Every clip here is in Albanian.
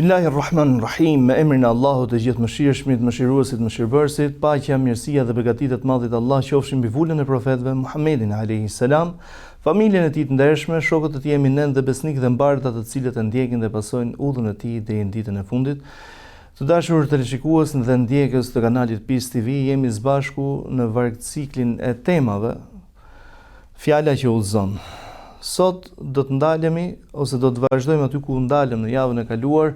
Bismillahirrahmanirrahim, me emrin e Allahut të gjithë mëshirshmit, mëshiruesit, mëshirbërësit, paqja, mirësia dhe begatitë të Madhit Allah qofshin mbi vulën e profetëve Muhammedin alayhis salam, familjen e tij të ndershme, shokët e tij eminent dhe besnikët e mbarta të cilët e ndjekin dhe pasojnë udhën e tij deri në ditën e fundit. Të dashur teleshikues dhe ndjekës të kanalit Peace TV, jemi së bashku në varg ciklin e temave Fjala që udhëzon. Sot do të ndalemi ose do të vazhdojmë aty ku ndalëm në javën e kaluar,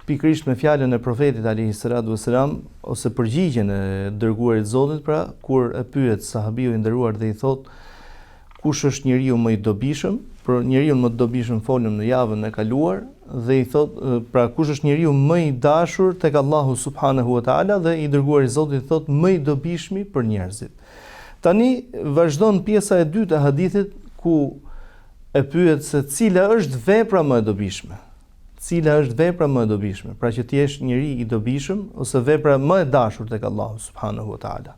pikërisht me fjalën e profetit alayhis salam ose përgjigjen e dërguarit të Zotit, pra kur e pyet sahabiu i nderuar dhe i thot kush është njeriu më i dobishëm, për njeriu më të dobishëm folëm në javën e kaluar dhe i thot pra kush është njeriu më i dashur tek Allahu subhanahu wa taala, dhe i dërguari i Zotit thot më i dobishmi për njerëzit. Tani vazhdon pjesa e dytë e hadithit ku e pyet se cila është vepra më e dobishme. Cila është vepra më e dobishme? Pra që ti jesh njeri i dobishëm ose vepra më e dashur tek Allahu subhanahu wa taala.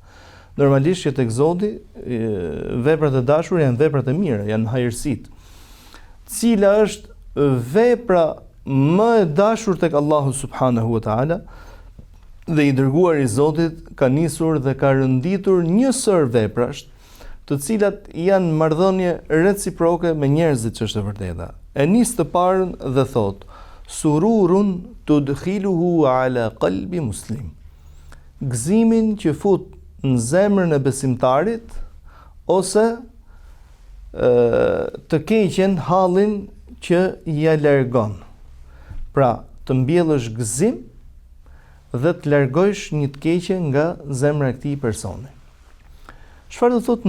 Normalisht që tek Zoti veprat e dashura janë veprat e mira, janë hajërsitë. Cila është vepra më e dashur tek Allahu subhanahu wa taala? Dhe i dërguari i Zotit ka nisur dhe ka rënditur një sër veprash, të cilat janë marrëdhënie reciproke me njerëzit, që është e vërteta. E nis të parën dhe thot: sururun tudkhiluhu ala qalbi muslim. Gëzimin që fut në zemrën e besimtarit, ose të keqen hallin që ja largon. Pra, të mbjellësh gëzim dhe të largojsh një të keqe nga zemra e këtij personi. Çfarë do thotë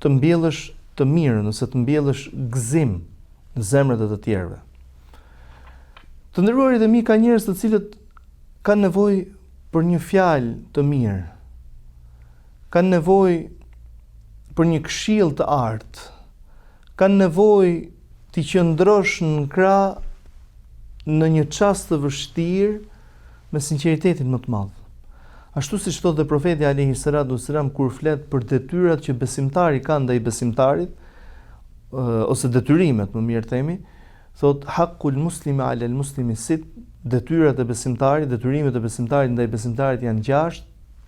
të mbjellësh të mirën, ose të mbjellësh gëzim në zemrat e të tjerëve? Të nderuarit e mi, ka njerëz të cilët kanë nevojë për një fjalë të mirë, kanë nevojë për një këshill të artë, kanë nevojë të qëndrosh në krah në një çast të vështirë me sinqeritetin më të madh. Ashtu siç thotë profeti alayhis salam kur flet për detyrat që besimtari ka ndaj besimtarit, ose detyrimet, më mirë themi, thot haqqul muslimi ala al muslimi sit, detyrat e besimtarit, detyrimet e besimtarit ndaj besimtarit janë 6,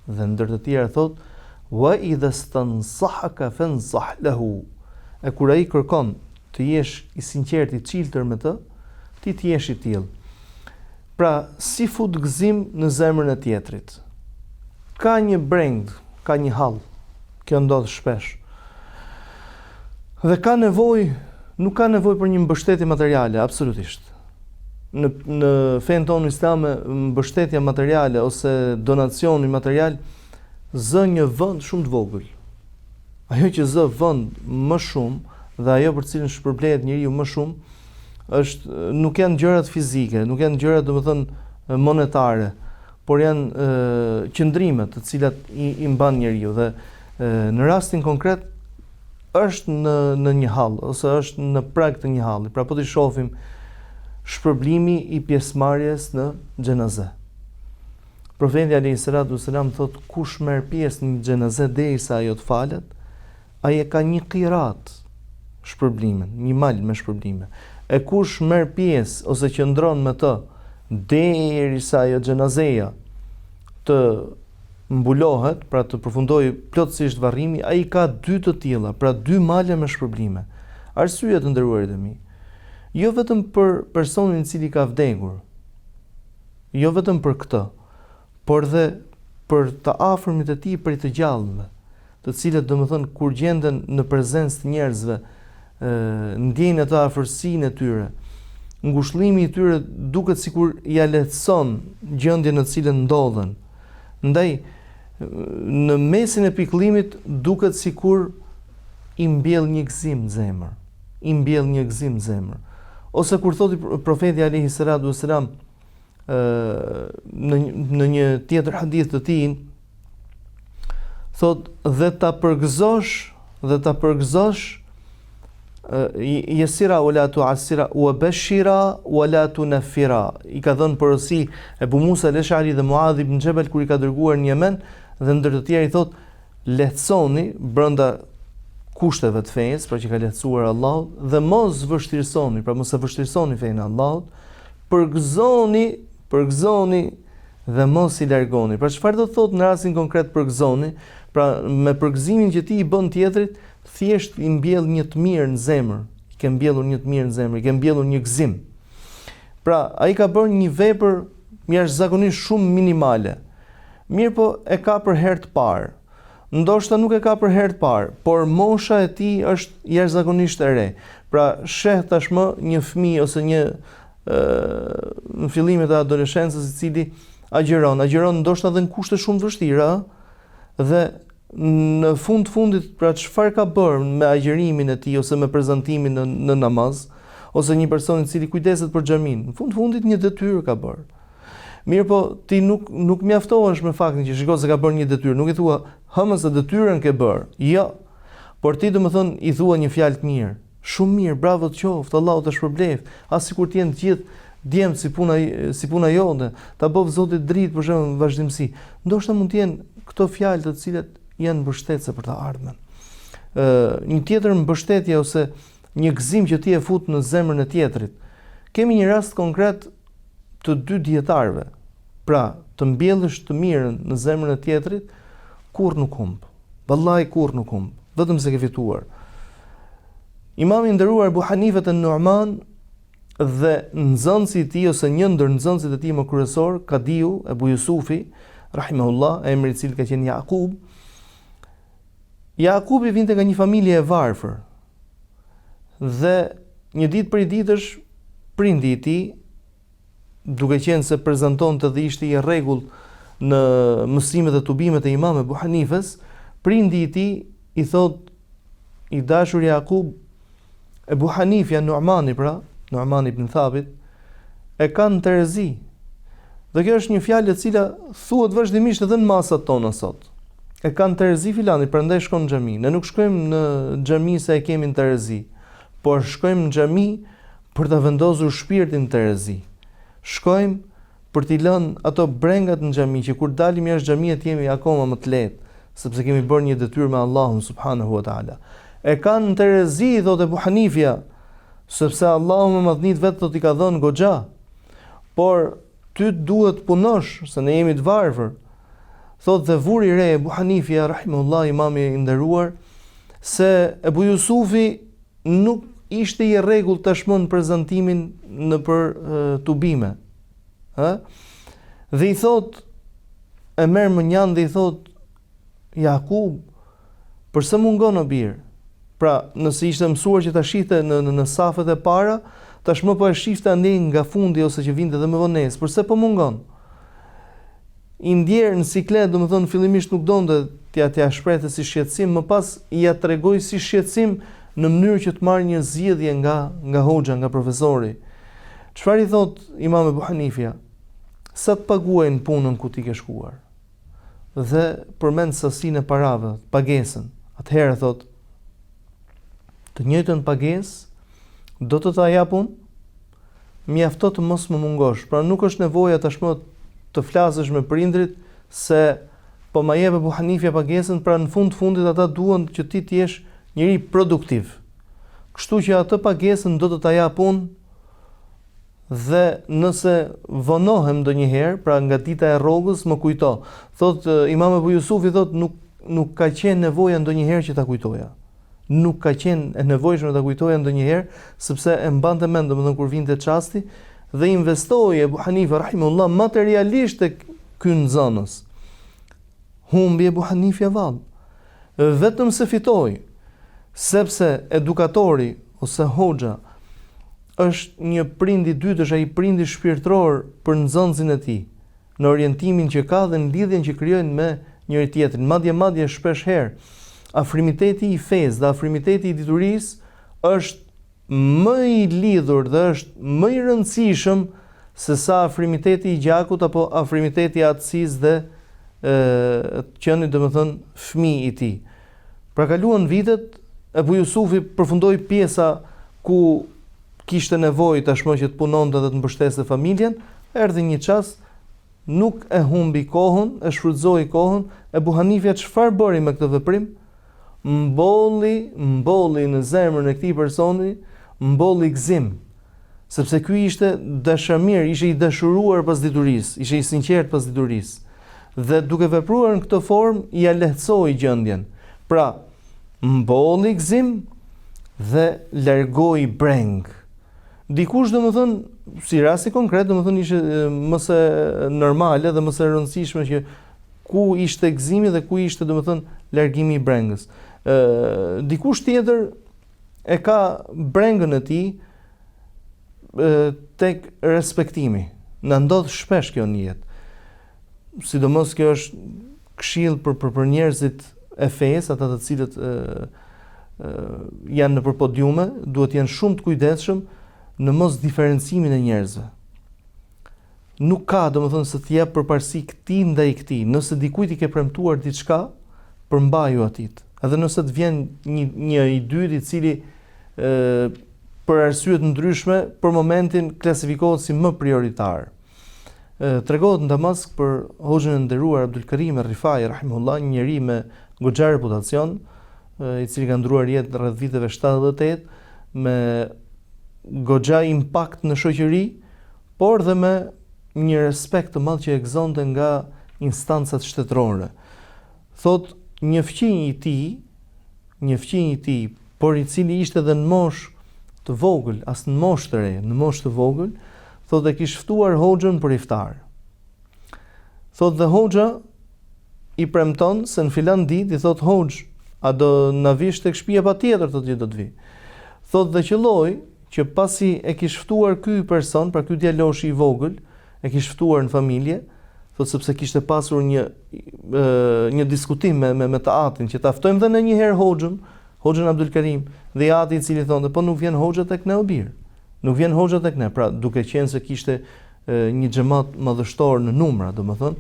dhe ndër të tjera thot wa idha stansahaka fansah lahu. E kur ai kërkon të jesh i sinqert, i çiltër me të, ti të jesh i tillë. Pra, si fut gëzim në zemrën e tjetrit? Ka një breng, ka një hall, kjo ndodh shpesh. Dhe ka nevojë, nuk ka nevojë për një mbështetje materiale, absolutisht. Në fen tonë islame, mbështetja materiale ose donacioni material zë një vend shumë të vogël. Ajo që zë vend më shumë dhe ajo për cilën shpërblehet njeriu më shumë, nuk janë gjërat fizike, nuk janë gjërat domethënë monetare, por janë qëndrimet të cilat i mban njeriu, dhe në rastin konkret është në një hall ose është në prag të një halli. Pra po të shohim shpërblimi i pjesëmarrjes në xhenaze. Profeti alayhis salam thot kush merr pjesë në xhenaze derisa ajo të falet, ai e ka një qirat shpërblimin, një mal me shpërblime. E kush merr pjesë ose qëndron me të derisa ajo xhenazeja të mbulohet, pra të përfundojë plotësisht varrimi, ai ka 2 të tilla, pra 2 male me shpërblime. Arsyeja, të nderuarit e mi, jo vetëm për personin i cili ka vdekur, jo vetëm për këtë, por dhe për të afërmit e tij, për të gjallëve, të cilët domethënë kur gjenden në prezencë të njerëzve, ndjejnë atë afërsinë e tyre, ngushëllimi i tyre duket sikur ja lehtëson gjendjen në të cilën ndodhen. Ndaj në mesin e pikëllimit duket sikur i mbjell një gëzim në zemër, Ose kur thoti profeti alayhis salam në një tjetër hadith të tij, thot dhe ta përgëzosh yasira wala tu'assira wa bashira wala tunfira. I ka dhënë porosi Ebu Musa al-Ash'ari dhe Muadh ibn Jabal kur i ka dërguar në Yemen, dhe ndër të tjerë i thot lehtësoni brenda kushteve të fesë, pra që ka lehtësuar Allahu, dhe mos vështirësoni, pra mos e vështirësoni fenë e Allahut, përgëzoni dhe mos i largoni. Pra çfarë do thotë në rastin konkret përgëzoni? Pra me përgëzimin që ti i bën tjetrit, thjesht i mbjell një të mirë në zemër, i ke mbjellur një të mirë në zemër, i ke mbjellur një gëzim. Pra ai ka bërë një vepër jashtëzakonisht shumë minimale. Mirë po e ka për herë të parë. Ndoshta nuk e ka për herë të parë, por mosha e tij është jashtëzakonisht e re. Pra sheh tashmë një fëmijë ose një në fillimet e adoleshencës i cili agjeron ndoshta edhe në kushte shumë të vështira, dhe në fundit pra çfarë ka bërë me agjerimin e tij ose me prezantimin në namaz, ose një person i cili kujdeset për xhamin, në fundit një detyrë ka bërë. Mirë po ti nuk mjaftohesh me faktin që shiko se ka bërë një detyrë, nuk i thua se detyrën ke bërë. Jo. Por ti domethënë i thua një fjalë të mirë. Shumë mirë, bravo të qoftë, Allahu të shpërbleft. As sikur të jenë të gjithë djemt si puna jote, ta bëv Zoti dritë për shembull vazhdimsi. Ndoshta mund të jenë këto fjalë të cilat janë mbështetëse për të ardhmen. Një tjetër mbështetje ose një gëzim që ti e fut në zemrën e tjetrit. Kemi një rast konkret të dy dietarëve. Pra, të mbjellësh të mirën në zemrën e tjetrit, kurrë nuk humb. Vallahi kurrë nuk humb, vetëm se ke fituar. Imami i nderuar Abu Hanife an-Nu'man dhe nxënësi i tij ose një ndër nxënësit e tij më kryesor, Kadiu Ebu Jusufi, rahimahullah, emri i cili ka qenë Jakub. Jakubi vinte nga një familje e varfër. Dhe një ditë prej ditësh prindi i tij, duke qenë se prezantonte dhe ishte i rregullt në mësimet dhe tubimet e Imam Ebu Hanifes, prindi i tij i thot i dashur Jakub, Ebu Hanifja Nu'mani, pra Nu'man ibn Thabit, e kanë terezi. Dhe kjo është një fjalë e cila thuhet vazhdimisht edhe në masat tona sot. E kanë terezi filani, prandaj shkon në xhami. Ne nuk shkojmë në xhami se e kemi në terezi, por shkojmë në xhami për të vendosur shpirtin në terezi. Shkojmë për t'i lënë ato brengat në xhami që kur dalim jashtë xhamiut jemi akoma më të lehtë, sepse kemi bërë një detyrë me Allahun subhanahu wa taala. E kanë në terezi, thotë Ebu Hanifja, sepse Allahu më madhnit vetë do t'i ka dhënë goxha. Por ty duhet punosh, se ne jemi të varfër. Thotë dhe vuri re Ebu Hanifja, rahimahullah, imami i nderuar, se Ebu Jusufi nuk ishte i rregullt tashmë në prezantimin në për tubime. Dhe i thot, e merr mënjan dhe i thot, Jakub, përse mungon o birë? Pra, nëse ishte mësuar që ta shihte në safet e para, tashmë po e shifte andej nga fundi ose që vinte edhe më vonesë, përse po mungon? I ndjerë në siklet, domethënë fillimisht nuk donte t'ja shprehte si shqetësim, më pas ja tregoi si shqetësim në mënyrë që të marrë një zgjidhje nga hoxha, nga profesori. Çfarë i thot Imam Ebu Hanifja? Sa të paguajnë punën ku ti ke shkuar? Dhe përmend sasinë e parave, pagesën. Atëherë thot, të njëjtën pagesë do të ta jap unë, mjafto të mos më mungosh. Pra nuk është nevoja tashmë të flasësh me prindrit se po ma jep Ebu Hanifja pagesën, pra në fundit ata duan që ti të jesh njëri produktiv. Kështu që atë pagesën do të ta jap unë, dhe nëse vonohem ndonjëherë, pra nga dita e rrogës më kujto. Thot Imam Ebu Jusufi thot nuk ka qenë nevoja ndonjëherë që ta kujtoja. Nuk ka qenë e nevojshme ta kujtoja ndonjëherë, sepse e mbante mend domethënë kur vinte çasti dhe investoi Ebu Hanife rahimahullah materialisht tek ky nxënës. Humbi Ebu Hanifja vallë. Vetëm se fitoi, sepse edukatori ose hoxha është një prind i dytë, është ai prindi shpirtëror për nxënësin e tij, në orientimin që ka dhe në lidhjen që krijojnë me njëri tjetrin. Madje shpesh herë afrimiteti i fesë dhe afrimiteti i diturisë është më i lidhur dhe është më i rëndësishëm se sa afrimiteti i gjakut apo afrimiteti i atësisë dhe qeni domethënë fëmijë i tij. Pra kaluan vitet, Ebu Jusufi përfundoi pjesa ku kishte nevojë tashmë që të punonte dhe të mbështeste familjen, erdhi një çast, nuk e humbi kohën, e shfrytëzoi kohën. Ebu Hanifja çfarë bëri me këtë veprim? Mbolli në zemrën e këtij personi, mbolli gëzim. sepse ky ishte dashamir, ishte i dashuruar pas diturisë, ishte i sinqert pas diturisë. Dhe duke vepruar në këtë formë, ia lehtësoi gjendjen. Pra, mbolli gëzim dhe largoi breng. Dikush domethënë, si rasti konkret, domethënë ishte më se normale dhe më se rëndësishme që ku ishte gëzimi dhe ku ishte domethënë largimi i brengës. Dikush tjetër e ka brengën e tij tek respektimi. Na ndodh shpesh kjo në jetë. Sidomos kjo është këshill për njerëzit e fesë, ata të cilët janë në podiume, duhet të jenë shumë të kujdesshëm në mos diferencimin e njerëzve. Nuk ka domethënë se të jap përparësi këtij ndaj këtij. Nëse dikujt i ke premtuar diçka, përmbaju atit. Edhe nëse të vjen një i dytë i cili për arsye të ndryshme për momentin klasifikohet si më prioritar. Tregohet në Damask për hoxhën e nderuar Abdul Karim Rifai rahimahullah, një njeri me goxha reputacion, i cili ka ndruar jetë rreth viteve 78, me goxha impakt në shoqëri, por dhe me një respekt të madh që e gëzonte nga instancat shtetërore. Thot një fëmijë i tij, por i cili ishte edhe në moshë të vogël, as në moshë të re, në moshë të vogël, thot e kishte ftuar hoxhën për iftar. Thot dhe hoxha i premton se në filan ditë, i thot hoxh, a do na vish tek shtëpia patjetër, thot që do të vi. Thot dhe qelloi që pasi e kishte ftuar ky person, pra ky djaloshi i vogël, e kishte ftuar në familje, thot sepse kishte pasur një diskutim me të atin, që ta ftojmë dhe në një herë hoxhën Abdul Karim, dhe i ati i cili thonë, po nuk vjen hoxha tek ne o birë. Nuk vjen hoxha tek ne, pra duke qenë se kishte një xhamat madhështor në numra, domethënë,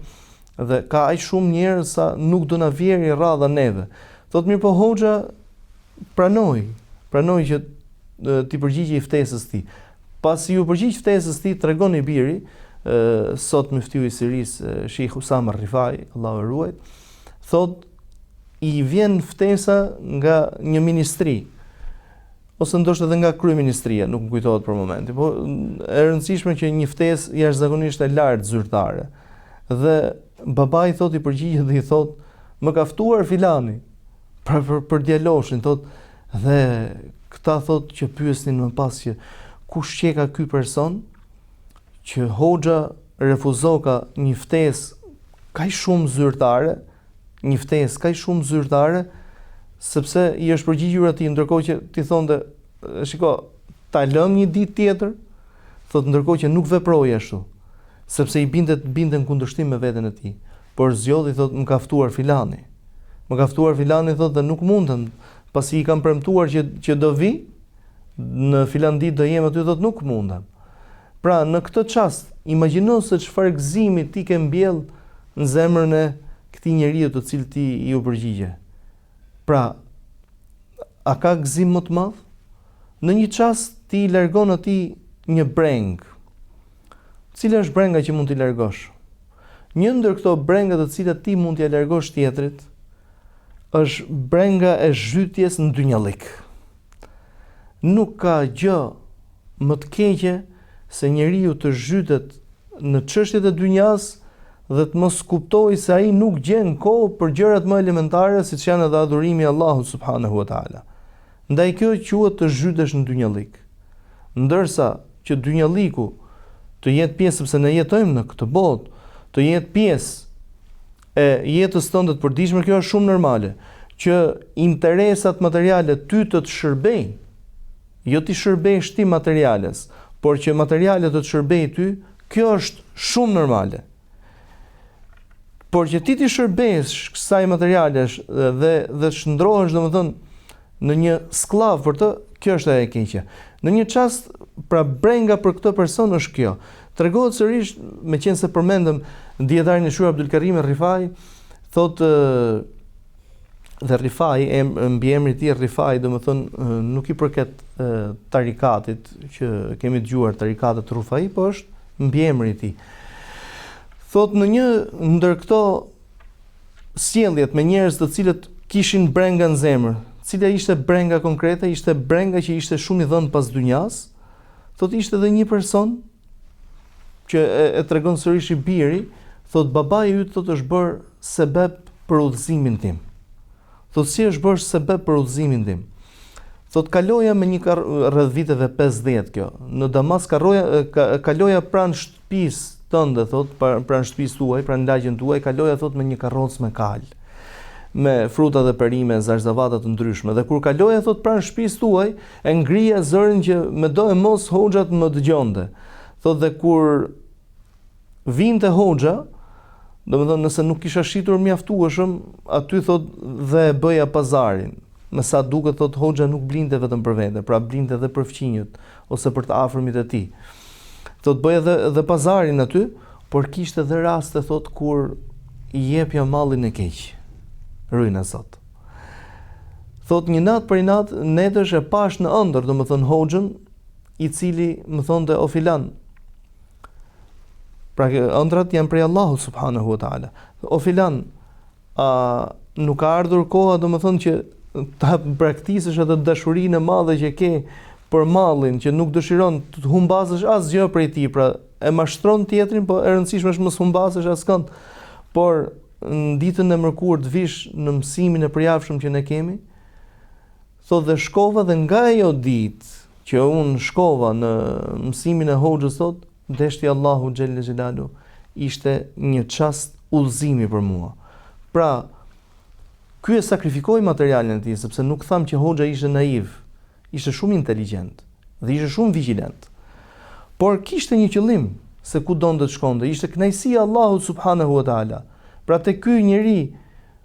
dhe ka aq shumë njerëz sa nuk do na vjerë radha neve. Thot mirë, po hoxha pranoi që t'i përgjigjej ftesës tij. Pasi u përgjigj ftesës tij, tregon i biri, sot muftiu i Sirisë, Sheikh Usama Rifai, Allahu e ruaj, thot i vjen ftesa nga një ministri, ose ndoshta edhe nga kryeministria, nuk më kujtohet për momentin, po e rëndësishme që një ftesë jashtëzakonisht e lartë zyrtare. Dhe babai thot i përgjigjet dhe i thot, më ka ftuar filani për djaloshin, thot, dhe këta thot që pyesnin më pas që kush qeka ky person që hoxha refuzoka një ftesë kaq shumë zyrtare, sepse i është përgjigjur atij, ndërkohë që ti thonte, shiko, ta lëm një ditë tjetër, thot ndërkohë që nuk veproi ashtu, sepse i binte në kundërshtim me veten e tij. Por zgjodhi, thot, më ka ftuar filani, thot, dhe nuk mundem, pasi i kam premtuar që do vi, në filan ditë do jem aty, thot, nuk mundem. Pra, në këtë çast, imagjino se çfarë gëzimi ti ke mbjell në zemrën e këtij njeriu të cilit ti i u përgjigje. Pra, a ka gëzim më të madh? Në një çast ti i largon atij një breng. Cila është brenga që mund t'i largosh? Një ndër këto brenga të cilat ti mund t'i largosh tjetrit është brenga e zhytjes në dynjallik. Nuk ka gjë më të keqe se njeriu të zhytet në çështjet e dynjas dhe të mos kuptojë se ai nuk gjen kohë për gjërat më elementare, siç janë edhe adhurimi i Allahut subhanahu wa taala. Ndaj kjo quhet të zhytesh në dynjallik. Ndërsa që dynjalliku të jetë pjesë, sepse ne jetojmë në këtë botë, të jetë pjesë e jetës tënde të përditshme, kjo është shumë normale, që interesat materiale ty të shërbejnë, jo ti shërbesh ti materiales, por që materialet të shërbejnë ty, kjo është shumë normale. Por që ti shërbesh kësaj materialesh dhe shndrohesh domethënë në një skllav për të, kjo është e keqe. Në një çast, pra brenga për këtë person është kjo. Tregohet sërish, meqense përmendëm dietarin e shuar Abdul Karim Rifai, thotë dhe Rifai, mbi emrin e tij Rifai, domethënë nuk i përket tarikatit që kemi dëgjuar, tarikatet Rufai, po është mbi emrin e tij. Thot në një ndër këto sjelljet me njerëz të cilët kishin brenga në zemër, cila ishte brenga konkrete, ishte brenga që ishte shumë i dhënë pas dynjas, Thot ishte edhe një person që e tregon sërish i biri, thot babai yt thot është bërë sebeb për udhëzimin tim. Thot si është bërë sebeb për udhëzimin tim? Thot kaloja me një rreth viteve 50 kjo. Në Damas kaloja pranë shtëpisë tënde, thot pranë shtëpisë tuaj, pranë lagjen tuaj, kaloja thot me një karrocë me kal, me fruta dhe perime, zarzavata të ndryshme. Dhe kur kaloja thot pranë shtëpisë tuaj, e ngrija zërin që me do e mos hoxhat më dëgjonte. Thot dhe kur vinte hoxha, domethënë nëse nuk kisha shitur mjaftueshëm, aty thot dhe e bëja pazarin. Me sa duket thot hoxha nuk blinte vetëm për vete, pra blinte edhe për fqinjët ose për të afërmit e tij. Thot bëja edhe pazarin aty, por kishte edhe raste thot kur i jepja mallin e keq. Rryna Zot. Thot një natë për natë netësh e pash në ëndër, domethënë hoxhën i cili më thonte o filan. Pra ëndrat janë prej Allahut subhanahu wa taala. O filan, nuk ka ardhur koha domethënë që ta praktikësh atë dashurinë e madhe që ke për mallin, që nuk dëshiron të humbasësh asgjë prej tij, pra e mashtron tjetrin, po e rëndësishme është mos humbasësh askënd. Por në ditën e mërkurë të vish në mësimin e përjavshëm që ne kemi, thot dhe shkova dhe nga ajo ditë që unë shkova në mësimin e hoxhës thot, deshti Allahu xhelle xhelalu ishte një çast udhëzimi për mua. Pra, ky e sakrifikoi materialin e tij, sepse nuk tham që hoxha ishte naiv, ishte shumë inteligjent dhe ishte shumë vigjilent. Por kishte një qëllim se ku donte të shkonte, ishte kënaqësia e Allahut subhanahu wa taala. Pra te ky njeri,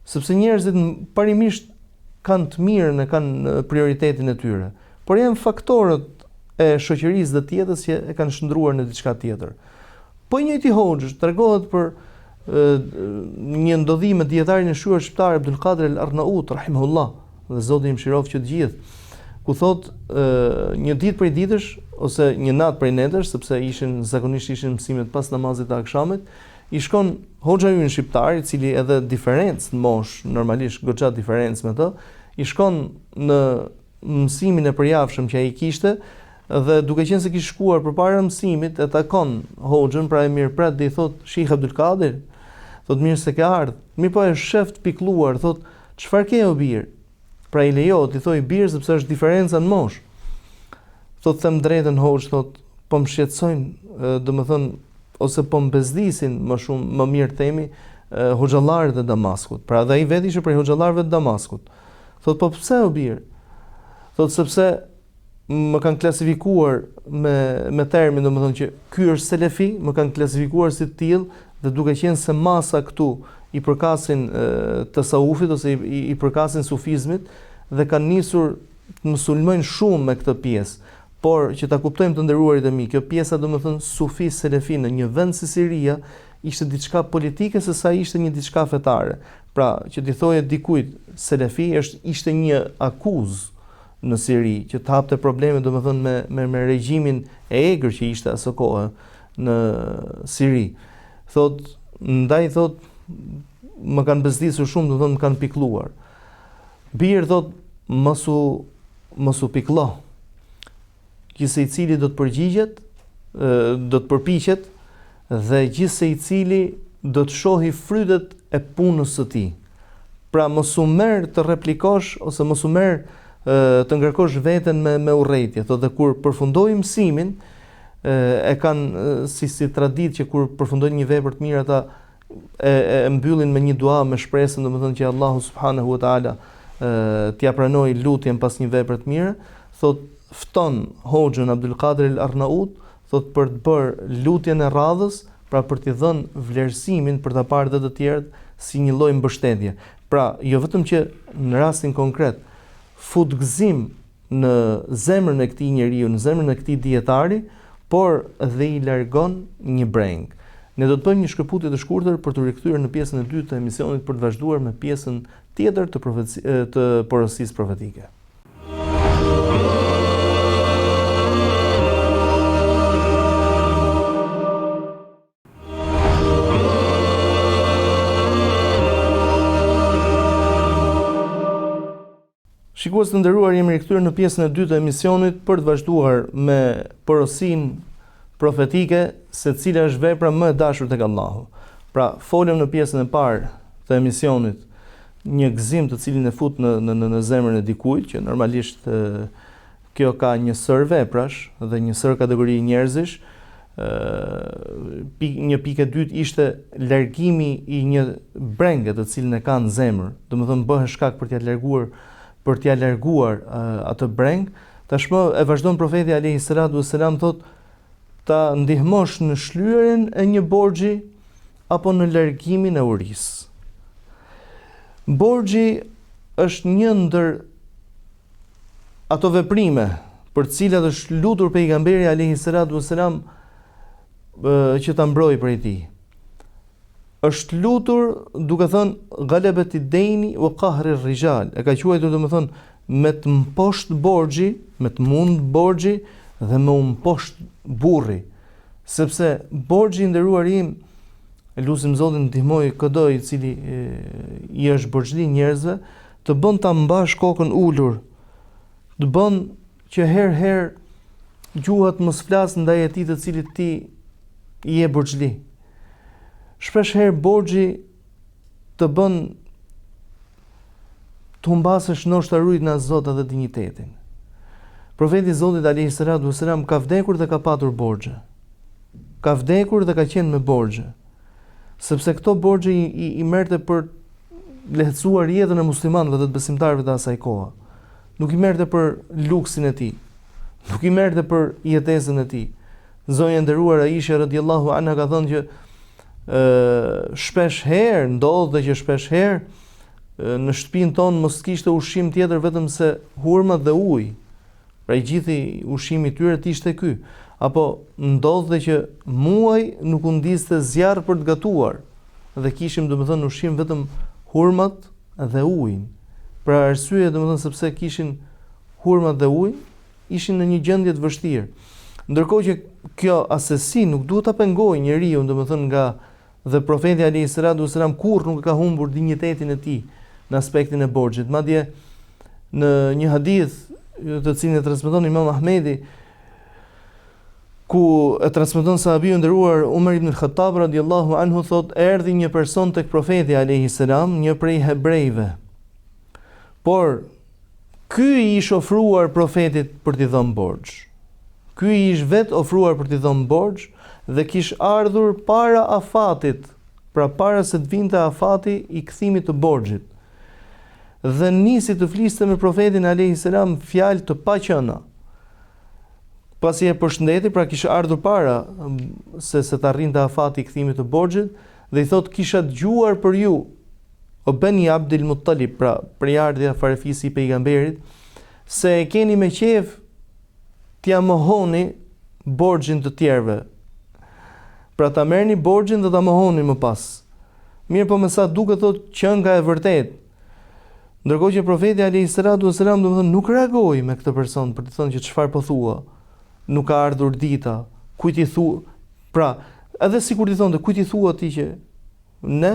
sepse njerëzit parimisht kanë të mirën e kanë prioritetin e tyre, por janë faktorët e shoqërisë dhe tjetës që e kanë shndruar në diçka tjetër. Po i njëjti hoxh tregohet për një ndodhi me dietarin e shuar shqiptar Abdul Qadir al-Arnaut rahimahullah, dhe Zoti i mëshiroft që të gjithë, ku thot një ditë prej ditësh ose një natë prej netësh, sepse zakonisht ishin mësimet pas namazit të akşamit, i shkon hoxha ynë shqiptar, i cili edhe diferencë në mosh, normalisht goxha diferencë me të, i shkon në mësimin e përjavshëm që ai kishte, dhe duke qenë se kishte shkuar përpara mësimit, e takon hoxhën, pra e mirëpret dhe i thot Sheikh Abdul Qadir, thot mirë se ke ardhur. Mirë po e shef të pikëlluar, thot çfarë ke o bir? Pra i lejohet i thoj bir sepse është diferenca në moshë. Thot them drejtën hoxh, thot po më shqetësojnë, domethënë ose po më bezdisin më mirë themi hoxhallarët e Damaskut. Pra dhe ai vetë ishte prej hoxhallarëve të Damaskut. Thot po pse o bir? Thot sepse më kanë klasifikuar me termin, domethënë që ky është selefi, më kanë klasifikuar si të tillë, dhe duke qenë se masa këtu i përkasin tasawufit ose i përkasin sufizmit dhe kanë nisur të mësulmojnë shumë me këtë pjesë. Por që ta kuptojmë të nderuarit e mi, kjo pjesa domethënë sufi selefi në një vend si Siria ishte diçka politike se sa ishte një diçka fetare. Pra, që t'i thoje dikujt selefi ishte një akuzë në Siri, që të hapte probleme domethënë me regjimin e egër që ishte aso kohë në Siri. Thot, ndaj thot, më kanë bezdisur shumë, domethënë më kanë pikëlluar. Bir thot, mos u pikëllo. Gjithse i cili do të përgjigjet, do të përpiqet dhe gjithse i cili do të shohë frytet e punës së tij. Pra mos u merr të replikosh ose mos u merr të ngarkosh veten me urrëtie. Thotë kur përfundoi mësimin, e kanë si traditë që kur përfundojnë një vepër të mirë ata e mbyllin me një dua me shpresën domethënë që Allahu subhanahu wa taala t'ia pranoj lutjen pas një vepre të mirë. Thotë fton hoxhën Abdul Qadir al-Arnaut, thotë për të bërë lutjen e radhës, pra për t'i dhënë vlerësimin për ta parë dhe të tjerët si një lloj mbështetje. Pra, jo vetëm që në rastin konkret fut gëzim në zemrën e këtij njeriu, në zemrën e këtij dietari, por dhe i largon një breng. Ne do të bëjmë një shkëputje të shkurtër për të rikthyer në pjesën e dytë të emisionit për të vazhduar me pjesën tjetër të porosisë profetike. Shikues të nderuar, jemi rikthyer në pjesën e dytë të emisionit për të vazhduar me porosinë profetike se cila është vepra më e dashur tek Allahu. Pra, folëm në pjesën e parë të emisionit një gëzim të cilin e fut në zemrën e dikujt, që normalisht kjo ka një sër veprash dhe një sër kategori njerëzish. Një pikë e dytë ishte largimi i një brenge të cilin e ka në zemër, domethënë bëhet shkak për t'ia larguar atë breng. Tashmë e vazhdon profeti alayhi salatu wassalam, thotë ta ndihmosh në shlyerjen e një borxhi apo në largimin e urisë. Borxhi është një ndër ato veprime për të cilat është lutur pejgamberi alayhi salatu wassalam që ta mbrojë prej tij. Është lutur duke thënë galabati deni wa qahri rijal. E ka quajtur domethënë me të mposht borxhi, me të mund borxhi dhe me mposht burri. Sepse borxhi nderuar im, lutim Zotin ndihmoj çdo i cili i është borxhli njerëzve, të bën ta mbash kokën ulur. Të bën që herë gjuhat mos flas ndaj atij të cilit ti i je borxhli. Shpesh herë borxhi të bën të humbasësh ndoshta rujtën e Zotit dhe dinjitetin. Profeti i Zotit alayhi salatu wasalam ka vdekur dhe ka patur borxhe. Ka vdekur dhe ka qenë me borxhe. Sepse këto borxhe i merrte për lehtësuar jetën e muslimanëve dhe të besimtarëve të asaj kohe. Nuk i merrte për luksin e tij. Nuk i merrte për jetesën e tij. Zonja e nderuar Aisha radhiyallahu anha ka thënë që shpesh herë ndodhte që shpesh herë në shtëpinë tonë mos kishte ushqim tjetër vetëm se hurma dhe ujë. Pra i gjithi ushqimi i tyre ishte ky. Apo ndodhte që muaj nuk u ndiste zjarr për të gatuar dhe kishim domethënë ushqim vetëm hurmat dhe ujin. Pra arsye domethënë sepse kishin hurmat dhe ujë, ishin në një gjendje të vështirë. Ndërkohë që kjo asesi nuk duhet ta pengojë njeriu domethënë nga dhe profeti alayhi salatu wasalam kurrë nuk ka humbur dinjitetin e tij në aspektin e borxhit. Madje në një hadith të cilin e transmeton Imam Ahmedi, ku e transmeton sahabiu nderuar Umar ibn al-Khattab radhiyallahu anhu, thotë erdhi një person tek profeti alayhi salam, një prej hebrejve. Por ky i ish ofruar profetit për t'i dhënë borxh. Ky i ish vet ofruar për t'i dhënë borxh dhe kish ardhur para afatit, pra para se të vinte afati i kthimit të borxhit. Dhe nisi të fliste me profetin alayhi salam fjalë të paqëna. Pasi e përshëndeti, pra kishte ardhur para se të arrinte afati i kthimit të borxhit dhe i thotë kisha dëgjuar për ju o Bani Abdul Muttalib, pra prejardhja farefisi i pejgamberit, se e keni me qejf t'ja mohoni borxhin të tjerëve. Pra ta merrni borxhin dhe ta mohoni më pas. Mirë, po me sa duket thotë qënga e vërtet. Ndërkohë që profeti alayhi salatu wasalam domethënë nuk reagoi me këtë person për të thënë që çfarë po thua. Nuk ka ardhur dita, kujt i thua? Pra, edhe sikur i thonte kujt i thua ti që ne,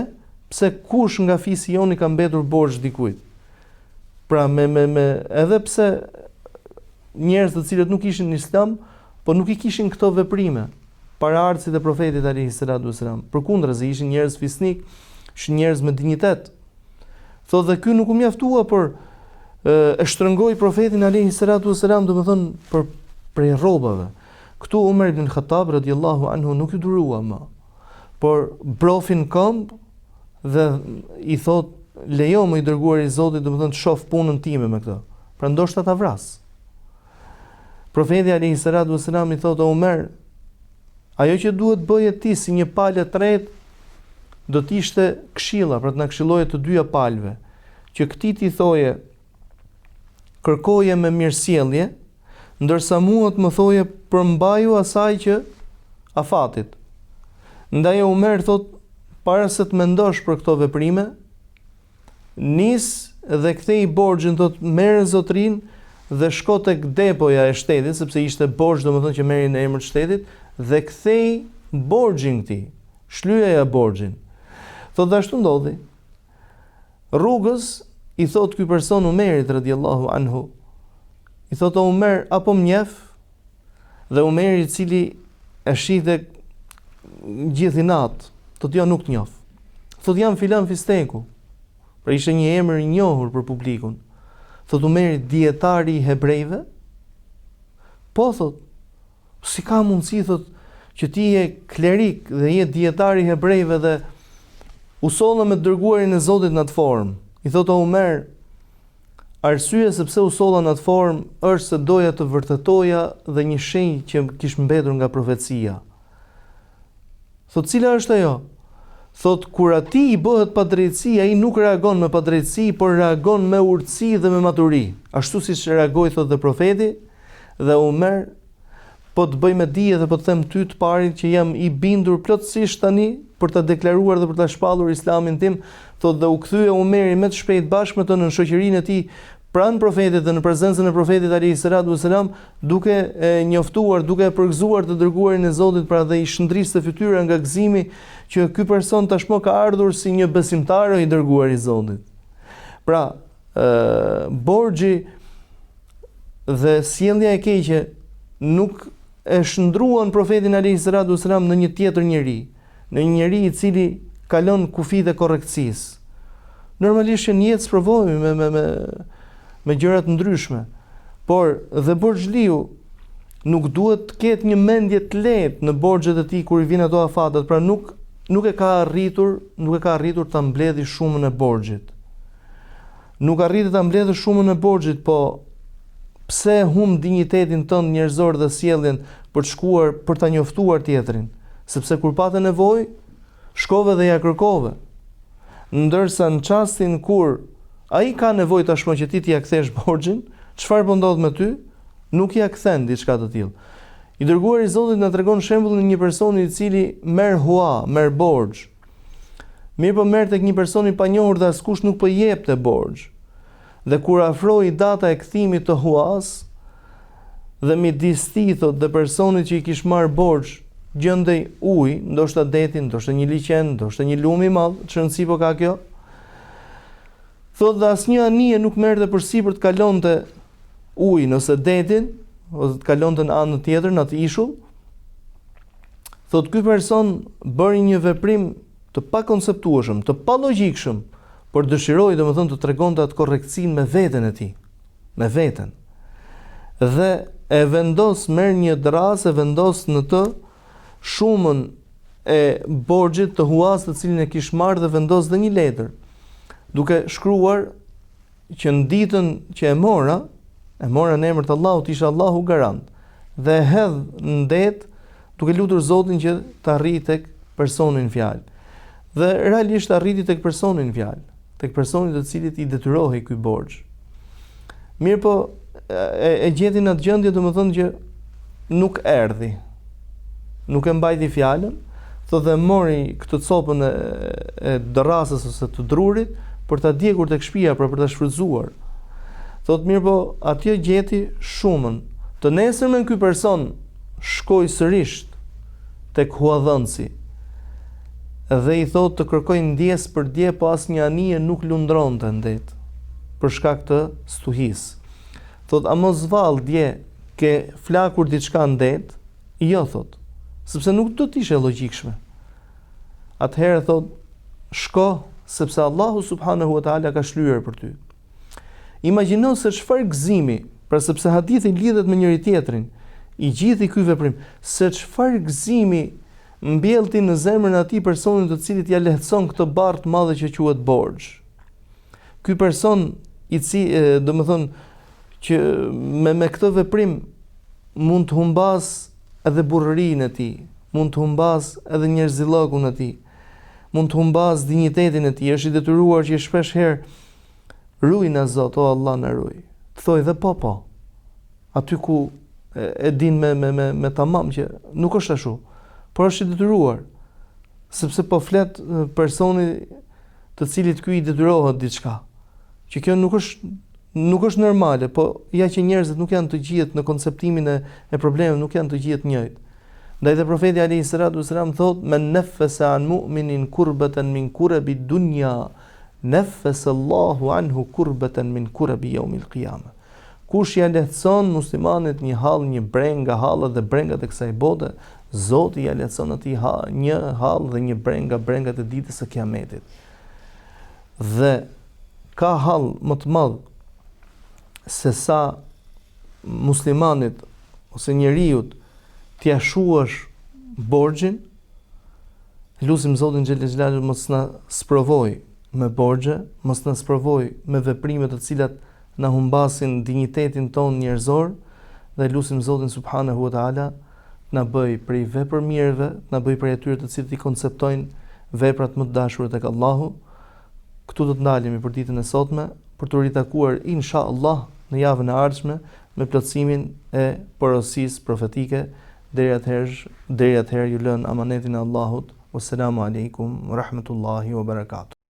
pse kush nga fisi joni ka mbetur borxh dikujt. Pra edhe pse njerëz të cilët nuk ishin në Islam, po nuk i kishin këto veprime paraardhësit e profetit alayhi salatu wasalam. Përkundrazi ishin njerëz fisnik, ishin njerëz me dinjitet. Thotë dhe ky nuk u mjaftua por e shtrëngoi profetin alayhi salatu wasalam, domethënë për prej rrobave. Këtu Umar ibn Khattab radhiyallahu anhu nuk i durua më, por brofin këmbë dhe i thotë lejo më i dërguar i Zotit, domethënë të shoh punën time me këtë. Pra ndoshta ta vras. Profeti alayhi salatu wasalam i thotë Umar, ajo që duhet bëje ti si një palë e tretë do të ishte këshilla, pra të na këshilloje të dyja palëve, që këtij ti thoje kërkoje me mirësjellje, ndërsa mua të më thoje përmbaju asaj që afatit. Ndaj Umar thotë, para se të mendosh për këto veprime, nis dhe kthej borxhin, thotë merr zotrin dhe shko tek depoja e shtetit, sepse ishte borxh domethënë që merrin në emër të shtetit, dhe kthej borxhin këtij. Shlyeja borxhin. Thotë ashtu ndodhi. Rrugës i thot ky person Umerit radhiyallahu anhu, i thot o Umer, apo më njeh? Dhe Umeri, i cili e shihte gjithë natë, thot jo, nuk të njoh. Thot jam filan Fisteku. Pra ishte një emër i njohur për publikun. Thot Umeri, dietari i hebrejve? Po, thot, si ka mundësi, thot, që ti je klerik dhe je dietari i hebrejve dhe usolla me dërguarin e Zotit në atë formë. I thot o Umer, arsye sepse usolla në atë formë është se doja të vërtetoja dhe një shenjë që kishte mbetur nga profecia. Thot, cila është ajo? Thot, kur atij i bëhet padrejtësi, ai nuk reagon me padrejtësi, por reagon me urtësi dhe me maturi. Ashtu siç reagoi, thot, dhe profeti. Dhe Umer, po të bëj me dije dhe po të them ty të parit që jam i bindur plotësisht tani për të deklaruar dhe për të shpallur islamin tim, thot, dhe u kthye Umeri me të shpejt bashkë me të në shoqërinë e tij pranë profetit dhe në prezencën e profetit alayhi salatu wasalam, duke njoftuar, duke përgëzuar të dërguarin e Zotit, pra dhe i shndriste fytyra nga gëzimi që ky person tashmë ka ardhur si një besimtar i dërguar i Zotit. Pra, borxhi dhe sjellja e keqe nuk e shndruan profetin alayhi salatu wasalam në një tjetër njeri, në një njeri i cili kalon kufit e korrektësisë. Normalisht që në jetë sprovojmë me gjëra të ndryshme, por dhe borxhliu nuk duhet të ketë një mendje të lehtë në borxhet e tij kur i vijnë ato afatet, pra nuk e ka arritur ta mbledhë shumën e borxhit. Nuk arriti ta mbledhë shumën e borxhit, po pse humb dinjitetin tënd njerëzor dhe sjelljen për të shkuar për ta njoftuar tjetrin, sepse kur patë nevojë, shkove dhe ja kërkove. Ndërsa në çastin kur ai ka nevojë tashmë që ti t'i ja kthesh borxhin, çfarë po ndodh me ty? Nuk ja kthen diçka të tillë. I dërguari i Zotit na tregon shembullin e një personi i cili merr hua, merr borxh. Mirë po merr tek një person i panjohur dhe askush nuk po jepte borxh. Dhe kur afroi data e kthimit të huas, dhe midis tij thot dhe personit që i kish marr borxh, gjendej ujë, ndoshta detin, ndoshta një liqen, ndoshta një lum i madh, çrëndsi po ka kjo. Thot dhe asnjë anije nuk merrte përsipër të kalonte ujin ose detin, ose të kalonte në anën tjetër, në atë ishull. Thot ky person bëri një veprim të pakonceptueshëm, të palogjikshëm, por dëshiroi domethënë të tregonte atë korrektësinë me veten e tij, me veten. Dhe e vendos, merr një dras, e vendos në të shumën e borxhit të huas të cilin e kish marrë dhe vendos dhe një letër, duke shkruar që në ditën që e mora në emër të Allahut, isha Allahu garant, dhe e hedh në det, duke lutur Zotin që të arrijë tek personin fjalë. Dhe realisht arriti tek personin fjalë, tek personi të cilit i detyrohej ky borxh. Mirë po, e gjeti në atë gjendje, domethënë që nuk erdhi, nuk e mbajti fjalën, thotë dhe mori këtë copën e dërrasës ose të drurit për ta djegur tek shtëpia, pra për ta shfrytzuar. Thotë mirë po, atje gjeti shumën. Të nesërmen ky person shkoi sërish tek huadhënësi dhe i thotë të kërkoj ndjes për dje, po asnjë anije nuk lundronte në det për shkak të stuhisë. Thotë, a mos vall dje ke flakur diçka në det? Jo, thotë, sepse nuk do të ishe logjikshme. Atëherë thotë, shko, sepse Allahu subhanahu wa taala ka shlyer për ty. Imagjino se çfarë gëzimi, pra sepse hadithi lidhet me njëri tjetrin, i gjithë ky veprim, se çfarë gëzimi mbjellti në zemrën e atij personit të cilit ja lehtëson këtë barr të madhe që quhet borxh. Ky person i cili, domethënë që me këtë veprim mund të humbas edhe burrërinë e tij, mund të humbas edhe njerëzillokun e tij, mund të humbas dinjitetin e tij, është i detyruar që shpesh herë ruaj na Zot, o Allah na ruaj. Të thoj dhe po. Aty ku e din me tamam që nuk është ashtu, por është i detyruar, sepse po flet personi të cilit ky i detyrohet diçka. Që kjo nuk është normale, po ja që njerëzit nuk janë të gjithë në konceptimin e problemeve, nuk janë të gjithë njëjtë. Ndaj dhe profeti alayhi salatu wasalam thot, men nafasa an mu'minin kurbatan min kurabi dunya naffasallahu anhu kurbatan min kurabi yawmil qiyamah. Kush ja lehtëson muslimanit një hall, një breng nga hallet dhe brengat e kësaj bote, Zoti ja lehtëson atij një hall dhe një breng nga brengat e ditës së Kiametit. Dhe ka hall më të madh se sa muslimanit ose njeriut t'ia shuash borxhin. Lutim Zotin xhelel xhelalu mos na sprovoj me borxhe, mos na sprovoj me veprime të cilat na humbasin dinjitetin ton njerëzor, dhe lutim Zotin subhanahu wa taala na bëj prej vepërmirëve, na bëj prej atyre të cilët i konceptojnë veprat më të dashura tek Allahu. Këtu do të ndalemi për ditën e sotme, për të ritakuar inshallah në javën e ardhshme me plotësimin e porosisë profetike. Deri atëherë ju lën amanetin e Allahut. Wassalamu alaikum wa rahmatullahi wa barakatuh.